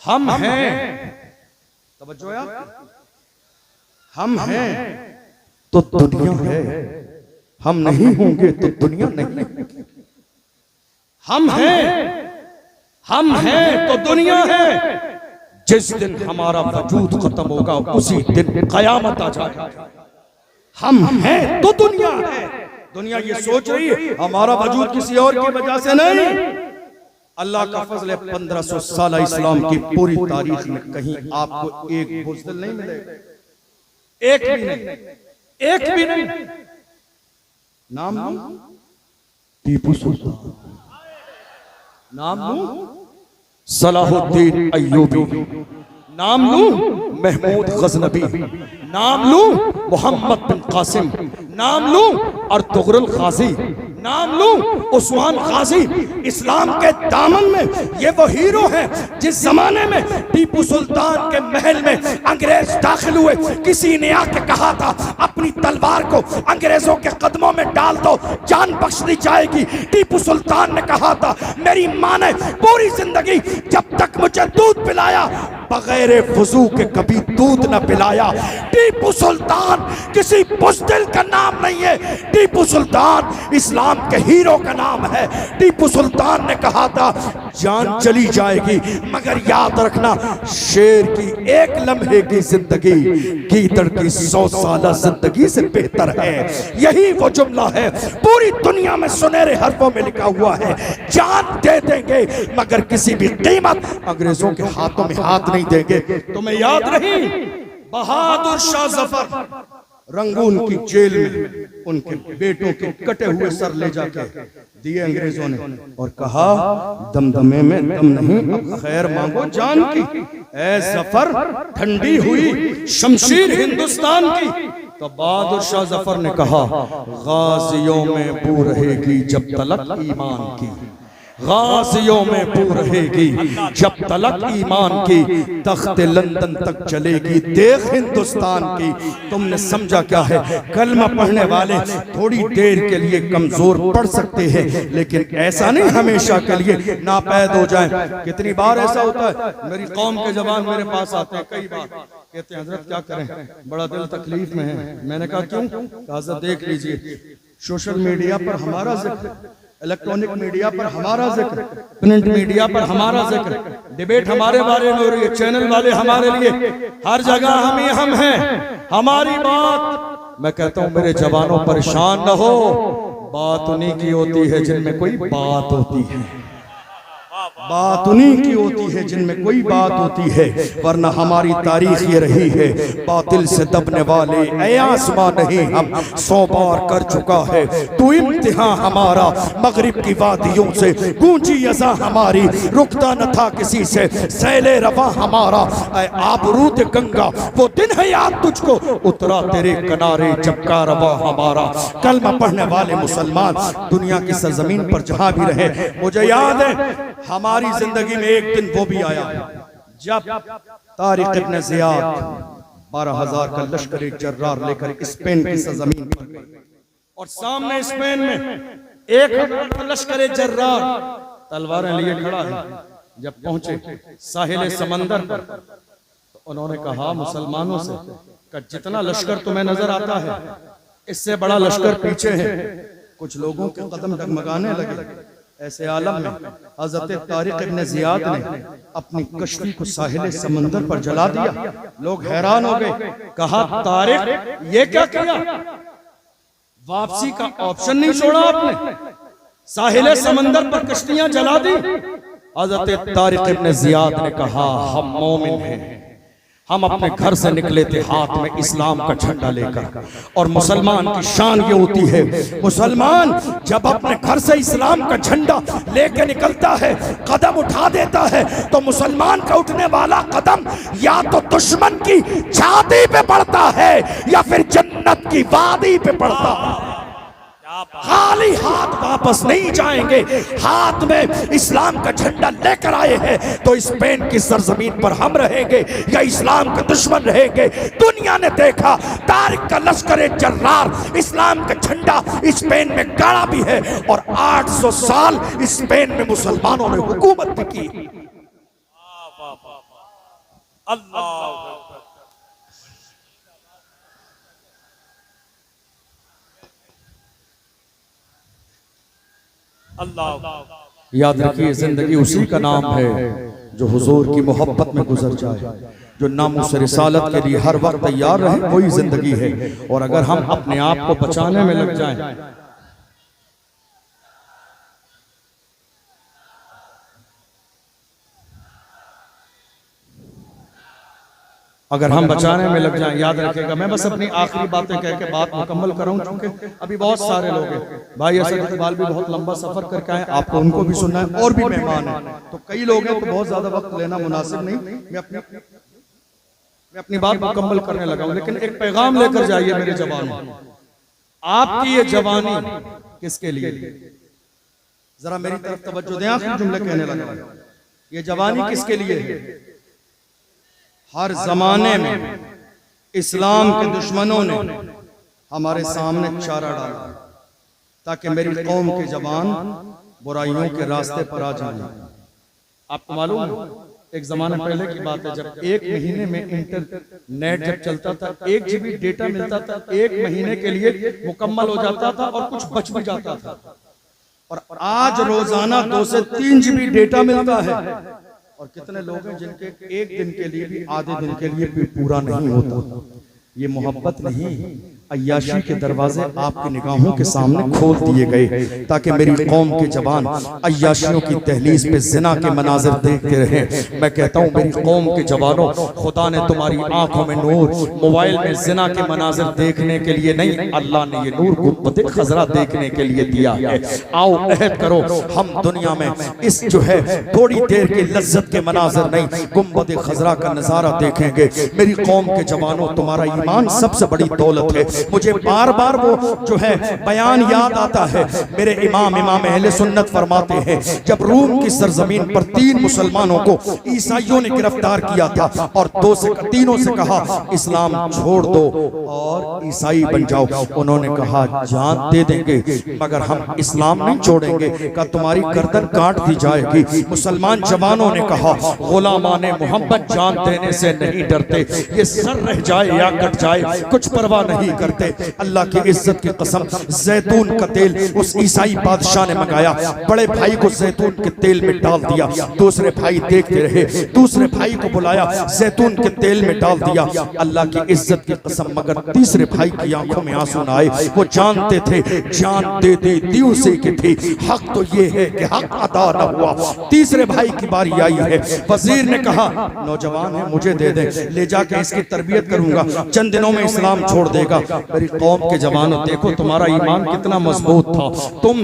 हम हैं, तवज्जो यार, हम हैं तो दुनिया है, हम नहीं होंगे तो दुनिया नहीं। हम हैं तो दुनिया है। जिस दिन हमारा वजूद खत्म होगा उसी दिन कयामत आ जाएगी। हम हैं तो दुनिया है। दुनिया ये सोच रही है हमारा वजूद किसी और की वजह से नहीं। अल्लाह का फजल है, 1500 साल इस्लाम की पूरी तारीख में कहीं आपको एक बुज़दिल नहीं मिलेगा, एक भी नहीं, एक भी नहीं। नाम टीपू सुल्तान, नाम सलाहुद्दीन अय्यूबी, नाम लूं महमूद गजनबी, नाम लूं मोहम्मद बिन कासिम, नाम लूं अर्तुगरुल गाजी, नाम लूं उस्मान गाजी। इस्लाम के दामन में ये वो हीरो हैं जिस जमाने में टीपू सुल्तान के महल में अंग्रेज दाखिल हुए, किसी ने आके कहा था अपनी तलवार को अंग्रेजों के कदमों में डाल दो, जान बख्श दी जाएगी। टीपू सुल्तान ने कहा था मेरी माँ ने पूरी जिंदगी जब तक मुझे दूध पिलाया बगैर वजू के कभी दूध न पिलाया। टीपू सुल्तान किसी बुज़दिल का नाम नहीं है, टीपू सुल्तान इस्लाम के हीरो का नाम है। टीपू सुल्तान ने कहा था जान चली जाएगी मगर याद रखना शेर की एक लम्हे की जिंदगी गीदड़ की 100 साल जिंदगी से बेहतर है। यही वो जुमला है पूरी दुनिया में सुनहरे हरफों में लिखा हुआ है। जान दे देंगे मगर किसी भी कीमत अंग्रेजों के हाथों में हाथ नहीं देंगे। तुम्हें याद नहीं बहादुर शाह जफर रंगून की जेल में उनके बेटों के कटे हुए सर ले जाके दिए अंग्रेजों ने और कहा दमदमे में दम नहीं, अब खैर मांगो जान की। ऐ जफर ठंडी हुई शमशीर हिंदुस्तान की। तो बहादुर शाह जफर ने कहा गाजियों में बू रहेगी जब तलक ईमान की, गाजियों में बू रहेगी जब तलक ईमान की, तख्त लंदन तक चलेगी देख हिंदुस्तान की। तुमने समझा क्या है? कलमा पढ़ने वाले थोड़ी देर के लिए कमजोर पढ़ सकते हैं लेकिन ऐसा नहीं हमेशा के लिए नापैद हो जाए। कितनी बार ऐसा होता है मेरी कौम के जवान मेरे पास आते हैं, कई बार कहते हैं हजरत क्या करें बड़ा दिल तकलीफ में है। मैंने कहा क्यों? हजरत देख लीजिए सोशल मीडिया पर हमारा जिक्र, इलेक्ट्रॉनिक मीडिया पर हमारा जिक्र, प्रिंट मीडिया पर हमारा जिक्र, डिबेट हमारे बारे में हो रही है, चैनल वाले हमारे लिए, हर जगह हम हैं, हमारी बात। मैं कहता हूं मेरे जवानों परेशान न हो, बात उन्हीं की होती है जिनमें कोई बात होती है, बात उन्हीं की होती है जिनमें कोई बात होती है। वरना हमारी तारीख ये रही है बातिल से दबने वाले ऐ आसमां नहीं हम 100 बार कर चुका है तू इम्तिहान हमारा। मगरिब की वादियों से गूंजी यज़ा हमारी, रुकता न था किसी से सैले रवा हमारा। ऐ आबरूद गंगा वो दिन है याद तुझको, उतरा तेरे किनारे जब का रवा हमारा। कलमा पढ़ने वाले मुसलमान दुनिया की सरजमीन पर जहां भी रहे, मुझे याद है हमारी जिंदगी में एक दिन वो भी आया जब तारिक इब्न ज़ियाद 12,000 का लश्कर जर्रार लेकर स्पेन की सरजमीन पर गए और सामने स्पेन में 1,000 का लश्कर जर्रार तलवारें लिए खड़ा है। जब पहुंचे साहिल समंदर पर तो उन्होंने कहा मुसलमानों से कि जितना लश्कर तुम्हें नजर आता है इससे बड़ा लश्कर पीछे है। कुछ लोगों के कदम डगमगाने लगे। ऐसे आलम में हजरत तारिक इब्न ज़ियाद ने अपनी कश्ती को साहिल समंदर पर जला दिया। लोग हैरान हो गए, कहा तारिक ये क्या किया? वापसी का ऑप्शन नहीं छोड़ा आपने, साहिल समंदर पर कश्तियां जला दी। हजरत तारिक इब्न ज़ियाद ने कहा हम मोमिन हैं, हम अपने घर से निकले थे हाथ में इस्लाम का झंडा लेकर। और मुसलमान की शान ये होती है मुसलमान जब अपने घर से इस्लाम का झंडा लेकर निकलता है, कदम उठा देता है, तो मुसलमान का उठने वाला कदम या तो दुश्मन की छाती पे पड़ता है या फिर जन्नत की वादी पे पड़ता है। खाली हाथ वापस नहीं जाएंगे, हाथ में इस्लाम का झंडा लेकर आए हैं। तो स्पेन की सरजमीन पर हम रहेंगे या इस्लाम के दुश्मन रहेंगे? दुनिया ने देखा तारिक का लश्कर जर्रार इस्लाम का झंडा स्पेन में गाड़ा भी है और 800 साल स्पेन में मुसलमानों ने हुकूमत भी की। अल्लाह अल्लाह। याद रखिए, जिंदगी उसी का नाम है जो हुजूर की मोहब्बत में गुजर जाए, जो नामूस रिसालत के लिए हर वक्त तैयार रहे, वही जिंदगी है। और अगर हम अपने आप को बचाने में लग जाएं, अगर हम बचाने में लग जाएं, याद रखिएगा, मैं बस अपनी आखिरी बातें कह के बात मुकम्मल करूं, क्योंकि अभी बहुत सारे लोग हैं। भाई असद इकबाल भी बहुत लंबा सफर करके आए, आपको उनको भी सुनना है, और भी मेहमान हैं, तो कई लोग हैं, तो बहुत ज्यादा वक्त लेना मुनासिब नहीं। मैं अपनी बात मुकम्मल करने लगा हूं, लेकिन एक पैगाम लेकर जाइए मेरे जवानों। आपकी ये जवानी किसके लिए? जरा मेरी तरफ तवज्जो दें, आखिरी जुमले कहने लगा। ये जवानी किसके लिए है? हर जमाने में इस्लाम के दुश्मनों ने हमारे सामने चारा डाला ताकि मेरी कौम के जवान बुराइयों के रास्ते पर आ जाएं। आपको मालूम है, एक जमाने पहले की बात है, जब एक महीने में इंटरनेट जब चलता था, 1 GB डेटा मिलता था, 1 महीने के लिए मुकम्मल हो जाता था और कुछ बच भी जाता था। और आज रोजाना 2 से 3 GB डेटा मिलता है। और कितने लोग हैं जिनके एक दिन के लिए भी, आधे दिन के लिए भी पूरा नहीं होता। ये मोहब्बत नहीं, अय्याशी के दरवाजे आपकी निगाहों के सामने खोल दिए गए ताकि मेरी कौम के जवान अय्याशियों की दहलीज पे जिना के मनाजिर देखते रहे। मैं कहता हूँ मेरी कौम के जवानों, खुदा ने तुम्हारी आंखों में नूर मोबाइल में जिना के मनाजिर देखने के लिए नहीं, अल्लाह ने ये नूर गुंबद खजरा देखने के लिए दिया है। आओ अहद करो, हम दुनिया में इस जो है थोड़ी देर की लज्जत के मनाजिर नहीं, गुंबद खजरा का नजारा देखेंगे। मेरी कौम के जवानों, तुम्हारा ईमान सबसे बड़ी दौलत है। मुझे बार बार वो जो है बयान याद आता है, मेरे इमाम अहले सुन्नत फरमाते हैं, जब रूम की सरजमीन पर 3 मुसलमानों को ईसाइयों ने गिरफ्तार किया था और 3 से कहा इस्लाम छोड़ दो और ईसाई बन जाओ, उन्होंने कहा जान दे देंगे मगर हम इस्लाम नहीं छोड़ेंगे, का तुम्हारी गर्दन काट दी जाएगी। मुसलमान जवानों ने कहा गुलामाने मोहम्मद जान देने से नहीं डरते, ये सर रह जाए या कट जाए कुछ परवाह नहीं करते। अल्लाह की इज्जत की कसम, जैतून का तेल उस ईसाई बादशाह ने मंगाया, बड़े भाई को जैतून के तेल में डाल दिया, दूसरे भाई देखते रहे, दूसरे भाई को बुलाया, जैतून के तेल में डाल दिया। अल्लाह की इज्जत की कसम, मगर तीसरे भाई की आंखों में आंसू न आए। वो जानते थे जान दे दे दी उसे की थी, हक तो ये है कि हक अदा न हुआ। तीसरे भाई की बारी आई है, वजीर ने कहा नौजवान है मुझे दे दे, ले जाके इसकी तरबियत करूंगा, चंद दिनों में इस्लाम छोड़ देगा। मेरी कौम के जवानों, देखो तुम्हारा ईमान कितना मजबूत था। तुम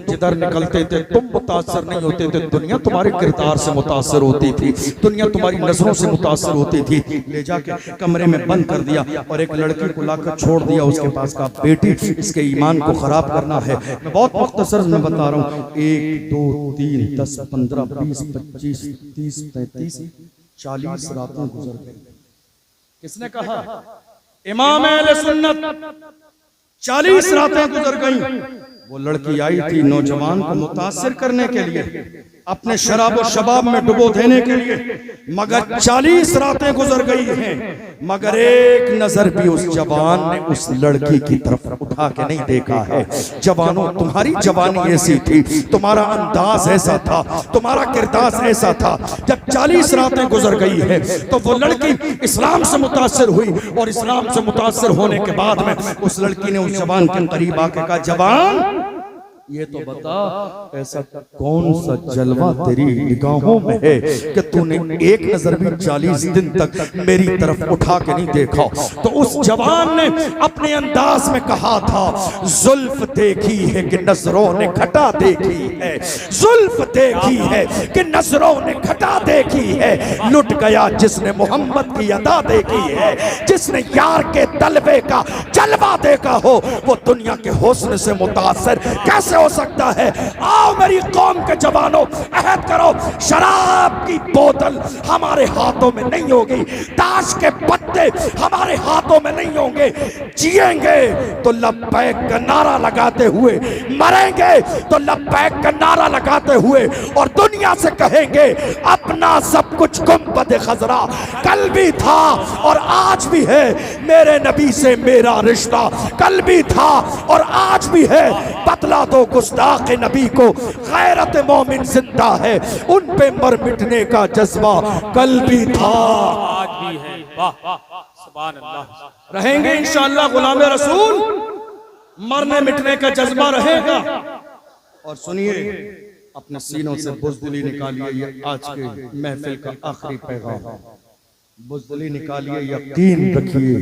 जिधर निकलते थे तुम मुतासर नहीं होते थे, दुनिया तुम्हारे किरदार से मुतासर होती थी, दुनिया तुम्हारी नजरों से मुतासर होती थी। ले जाके कमरे में बंद कर दिया और एक लड़की को लाकर छोड़ दिया उसके पास का, बेटी इसके ईमान को खराब करना है। मैं बहुत मुख्तसर में बता रहा हूँ, 1 2 3 10 15 20 25 30 35 40 रातें गुजर गई। किसने कहा? इमाम अहले सुन्नत। 40 रातें गुजर गई। वो लड़की आई थी नौजवान को मुतासिर करने के लिए, अपने शराब और शबाब में डुबो देने के लिए, मगर 40 रातें गुजर गई हैं, मगर एक नजर भी उस जवान ने उस लड़की की तरफ उठा के नहीं देखा है। जवानों, तुम्हारी जवानी ऐसी थी, तुम्हारा अंदाज ऐसा था, तुम्हारा किरदार ऐसा था। जब 40 रातें गुजर गई है तो वो लड़की इस्लाम से मुतासिर हुई, और इस्लाम से मुतासिर होने के बाद में उस लड़की ने उस जवान के करीब आके कहा, जवान ये तो बता ऐसा कौन सा जलवा तेरी निगाहों में है कि तूने एक नजर भी 40 दिन तक मेरी तरफ उठा के नहीं देखा। तो उस जवान ने अपने अंदाज में कहा था, जुल्फ देखी है कि नजरों ने घटा देखी है, जुल्फ देखी है कि नजरों ने घटा देखी है, लुट गया जिसने मोहम्मद की अदा देखी है, जिसने यार के तलबे का जलवा देखा हो वो दुनिया के हुस्न से मुतासर कैसे हो सकता है। आओ मेरी कौम के जवानों, अहद करो, शराब की बोतल हमारे हाथों में नहीं होगी, ताश के पत्ते हमारे हाथों में नहीं होंगे। जिएंगे तो लब्बैक का नारा लगाते हुए, मरेंगे तो लब्बैक का नारा लगाते हुए, और दुनिया दुनिया से कहेंगे अपना सब कुछ गुंबद खजरा कल भी था और आज भी है, मेरे नबी से मेरा रिश्ता कल भी था और आज भी है। बतला दो गुस्ताख नबी को गैरत मोमिन जिंदा है, उन पे मर मिटने का जज्बा कल भी था आज भी है। वाह वाह सुभान अल्लाह। रहेंगे इंशाअल्लाह गुलाम रसूल, मरने मिटने का जज्बा रहेगा। और सुनिए, अपने सीनों से बुज़दिली निकालिए, ये आज के महफिल का आखिरी पैगाम। बुज़दिली निकालिए, यकीन रखिए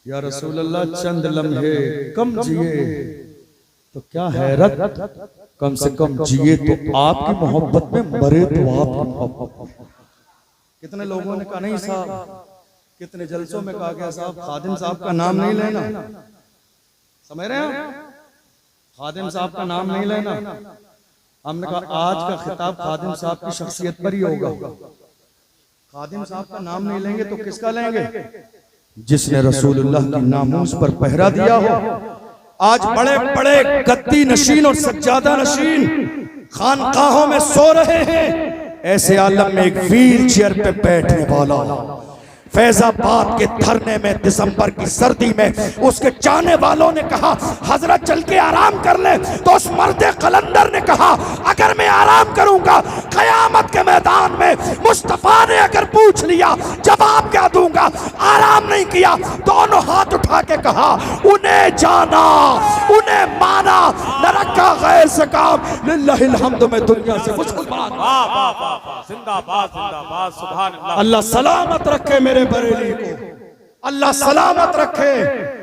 या रसूल अल्लाह चंद लम्हे कम जिए तो क्या हैरत, कम से कम जिए तो आपकी मोहब्बत में, मरे तो आपकी मोहब्बत। कितने लोगों ने कहा नहीं साहब, कितने जलसों में कहा गया साहब खादिम साहब का नाम नहीं लेना, समझ रहे हैं, खादिम साहब का नाम नहीं लेना। हमने कहा आज का खिताब खादिम साहब की शख्सियत पर ही होगा। खादिम साहब का नाम नहीं लेंगे तो किसका लेंगे? जिसने रसूलुल्लाह की नामूस पर पहरा दिया हो। आज बड़े बड़े गद्दी नशीन और सज्जादा नशीन खानकाहों में सो रहे हैं, ऐसे आलम में एक व्हील चेयर पे बैठने वाला फैजाबाद के धरने में दिसंबर की सर्दी में उसके चाहने वालों ने कहा हजरत चल के आराम कर ले, तो उस मर्दे कलंदर ने कहा अगर मैं आराम करूंगा कयामत के मैदान में मुस्तफा ने अगर पूछ लिया जवाब क्या दूंगा। आराम नहीं किया, दोनों हाथ उठा के कहा उन्हें जाना उन्हें माना, न रखा गैर से काम, लिल्लाहिल हम्द में दुनिया से मुसलमान। वाह वाह वाह जिंदाबाद जिंदाबाद सुभान अल्लाह। अल्लाह सलामत रखे मेरे बरेली को, अल्लाह सलामत रखे।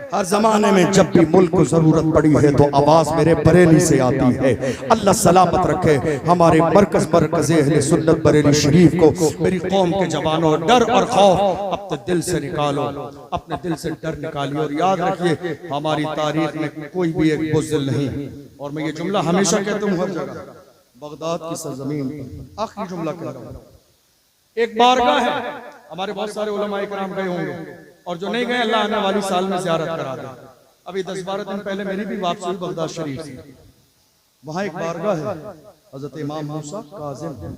हर जमाने में जब भी मुल्क को जरूरत पड़ी है तो आवाज मेरे बरेली से आती है। अल्लाह सलामत रखे हमारे मरकज अहले सुन्नत बरेली शरीफ को। मेरी कौम के जवानों, डर और खौफ अपने दिल से निकालो, अपने दिल से डर निकालिए और याद रखिए हमारी तारीख में कोई भी एक बुज़दिल नहीं। और मैं ये जुमला हमेशा कहता हूँ हर जगह, बगदाद की सरजमीन पर आखिरी जुमला कह रहा हूँ, एक बारगाह है, हमारे बहुत सारे उलमा इकराम गए होंगे और जो नहीं गए अल्लाह आने वाली साल में ज़ियारत करा दे। अभी 10-12 दिन पहले मेरी भी वापसी हुई बगदाद शरीफ से। वहां एक बारगाह है हजरत इमाम मूसा काज़िम,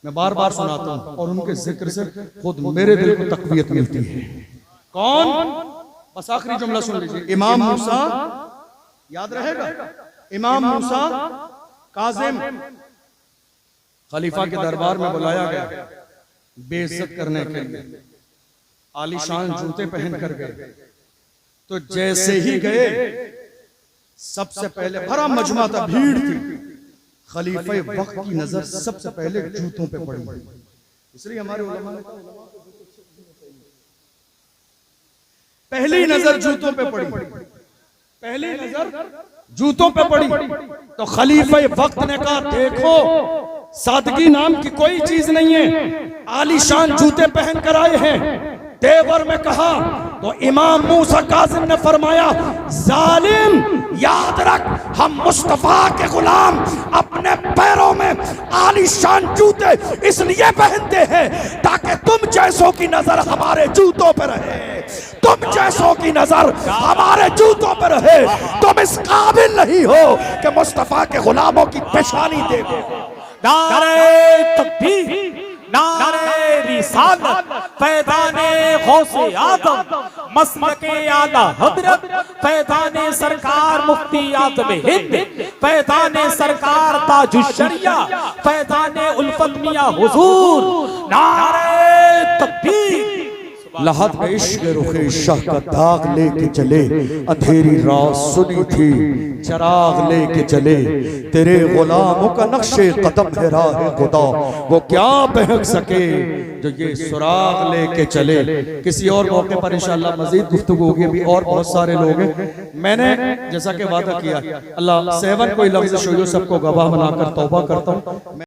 मैं बार बार सुनाता हूँ और उनके जिक्र से खुद मेरे दिल को तक़वियत मिलती है। कौन? बस आखिरी जुमला सुन लीजिए, इमाम मूसा, याद रहेगा, इमाम मूसा काज़िम खलीफा के दरबार में बुलाया गया बेइज्जत करने के लिए, आलीशान जूते पहन कर गए। तो जैसे ही गए सबसे पहले भरा मजमा था, भीड़ थी, खलीफे वक्त की नजर सबसे पहले जूतों पे पड़ी। इसलिए हमारे उलमा ने पहली नजर जूतों पे पड़ी, पहली नजर जूतों पे पड़ी। तो खलीफे वक्त ने कहा देखो सादगी नाम की कोई चीज नहीं है, आलीशान जूते पहन कर आए हैं। तेवर में कहा तो इमाम मूसा काज़िम ने फरमाया जालिम याद रख हम मुस्तफा के गुलाम अपने पैरों में आलीशान जूते इसलिए पहनते हैं ताकि तुम जैसों की नजर हमारे जूतों पर रहे, तुम जैसों की नजर हमारे जूतों पर रहे। तुम इस काबिल नहीं हो कि मुस्तफा के गुलामों की पेशानी देखो। नारे तकबीर, नारे रिसालत, फैज़ाने गौसे आज़म, मसलके आला हज़रत, फैज़ाने सरकार मुफ्ती आज़म हिंद, फैज़ाने सरकार ताजुश शरिया, फैज़ाने उल्फत मियां हुजूर। नारे तकबीर। लहद में इश्क रुखे शाह का दाग लेके चले, अंधेरी रात सुनी थी चराग लेके चले, तेरे गुलामों का नक्शे कदम है राह खुदा, वो क्या बहक सके जो ये सुराग लेके चले। किसी और मौके पर इंशाअल्लाह मजीद गुफ्तगू होगी, अभी और बहुत सारे लोग हैं। मैंने जैसा कि वादा किया, अल्लाह 7 कोई लफ्ज़ शोयो सबको गवाह बनाकर तौबा करता हूँ।